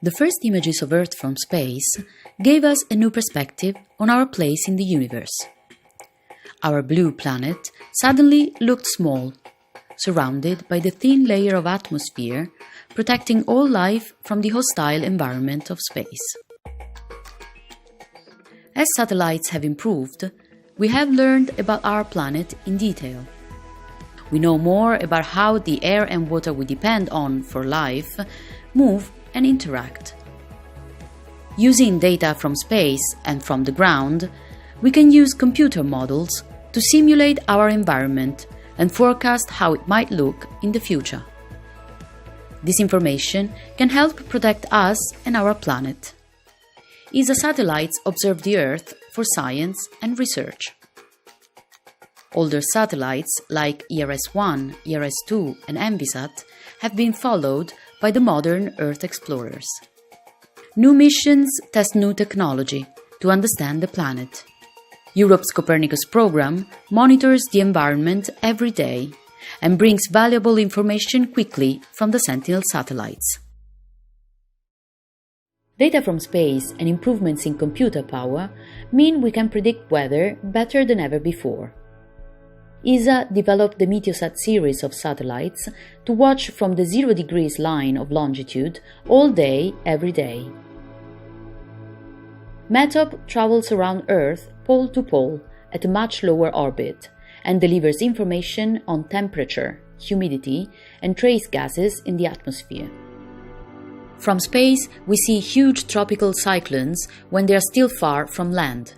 The first images of Earth from space gave us a new perspective on our place in the universe. Our blue planet suddenly looked small, surrounded by the thin layer of atmosphere protecting all life from the hostile environment of space. As satellites have improved, we have learned about our planet in detail. We know more about how the air and water we depend on for life move and interact. Using data from space and from the ground, we can use computer models to simulate our environment and forecast how it might look in the future. This information can help protect us and our planet. ESA satellites observe the Earth for science and research. Older satellites like ERS-1, ERS-2 and ENVISAT have been followed by the modern Earth explorers. New missions test new technology to understand the planet. Europe's Copernicus program monitors the environment every day and brings valuable information quickly from the Sentinel satellites. Data from space and improvements in computer power mean we can predict weather better than ever before. ESA developed the Meteosat series of satellites to watch from the 0 degrees line of longitude all day, every day. METOP travels around Earth pole to pole at a much lower orbit and delivers information on temperature, humidity, and trace gases in the atmosphere. From space, we see huge tropical cyclones when they are still far from land.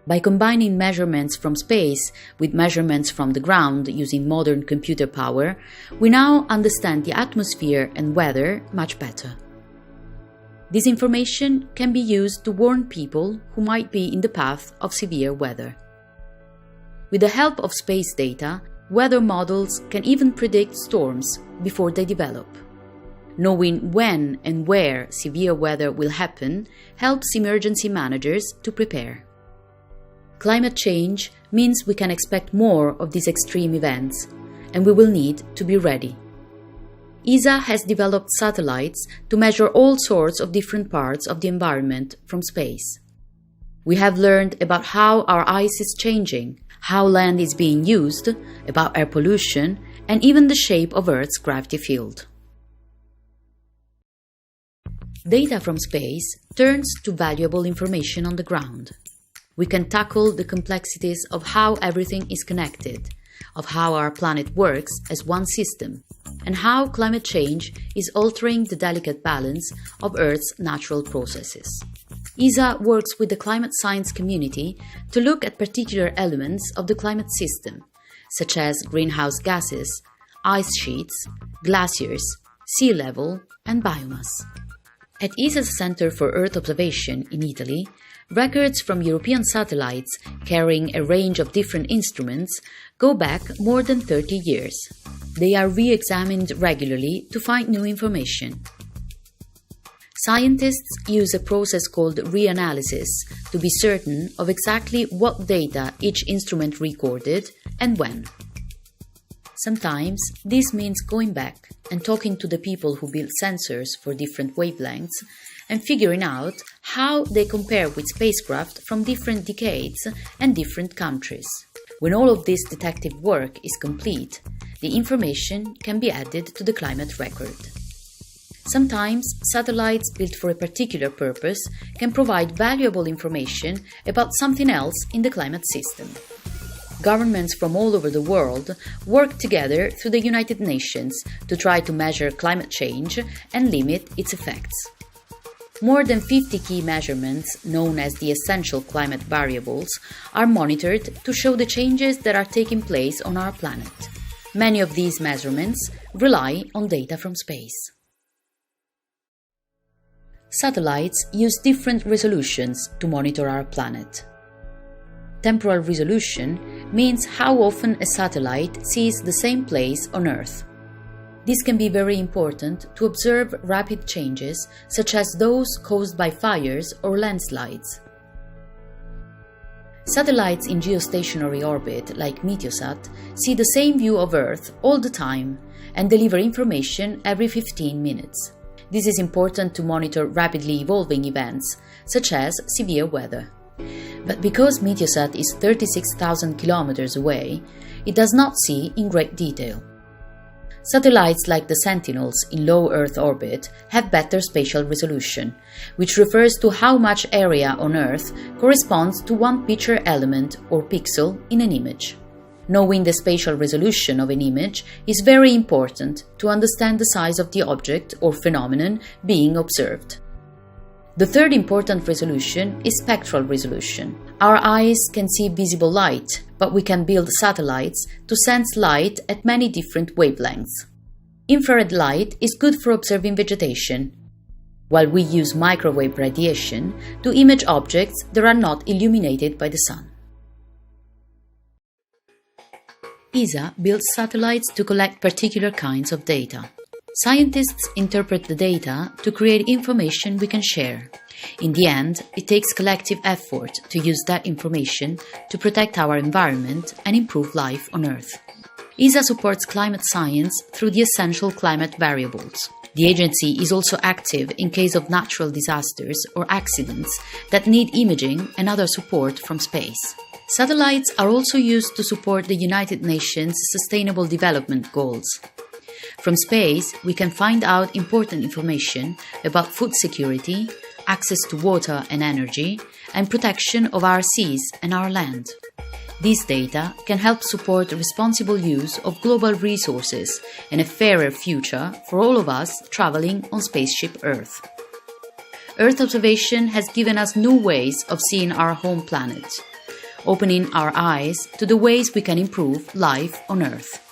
By combining measurements from space with measurements from the ground using modern computer power, we now understand the atmosphere and weather much better. This information can be used to warn people who might be in the path of severe weather. With the help of space data, weather models can even predict storms before they develop. Knowing when and where severe weather will happen helps emergency managers to prepare. Climate change means we can expect more of these extreme events, and we will need to be ready. ESA has developed satellites to measure all sorts of different parts of the environment from space. We have learned about how our ice is changing, how land is being used, about air pollution, and even the shape of Earth's gravity field. Data from space turns to valuable information on the ground. We can tackle the complexities of how everything is connected, of how our planet works as one system, and how climate change is altering the delicate balance of Earth's natural processes. ESA works with the climate science community to look at particular elements of the climate system, such as greenhouse gases, ice sheets, glaciers, sea level, and biomass. At ESA's Center for Earth Observation in Italy, records from European satellites carrying a range of different instruments go back more than 30 years. They are re-examined regularly to find new information. Scientists use a process called reanalysis to be certain of exactly what data each instrument recorded and when. Sometimes this means going back and talking to the people who built sensors for different wavelengths and figuring out how they compare with spacecraft from different decades and different countries. When all of this detective work is complete, the information can be added to the climate record. Sometimes satellites built for a particular purpose can provide valuable information about something else in the climate system. Governments from all over the world work together through the United Nations to try to measure climate change and limit its effects. More than 50 key measurements, known as the essential climate variables, are monitored to show the changes that are taking place on our planet. Many of these measurements rely on data from space. Satellites use different resolutions to monitor our planet. Temporal resolution means how often a satellite sees the same place on Earth. This can be very important to observe rapid changes, such as those caused by fires or landslides. Satellites in geostationary orbit, like Meteosat, see the same view of Earth all the time and deliver information every 15 minutes. This is important to monitor rapidly evolving events, such as severe weather. But because Meteosat is 36,000 kilometers away, it does not see in great detail. Satellites like the Sentinels in low Earth orbit have better spatial resolution, which refers to how much area on Earth corresponds to one picture element or pixel in an image. Knowing the spatial resolution of an image is very important to understand the size of the object or phenomenon being observed. The third important resolution is spectral resolution. Our eyes can see visible light, but we can build satellites to sense light at many different wavelengths. Infrared light is good for observing vegetation, while we use microwave radiation to image objects that are not illuminated by the sun. ESA builds satellites to collect particular kinds of data. Scientists interpret the data to create information we can share. In the end, it takes collective effort to use that information to protect our environment and improve life on Earth. ESA supports climate science through the essential climate variables. The agency is also active in case of natural disasters or accidents that need imaging and other support from space. Satellites are also used to support the United Nations Sustainable Development Goals. From space, we can find out important information about food security, access to water and energy, and protection of our seas and our land. These data can help support the responsible use of global resources and a fairer future for all of us traveling on spaceship Earth. Earth observation has given us new ways of seeing our home planet, opening our eyes to the ways we can improve life on Earth.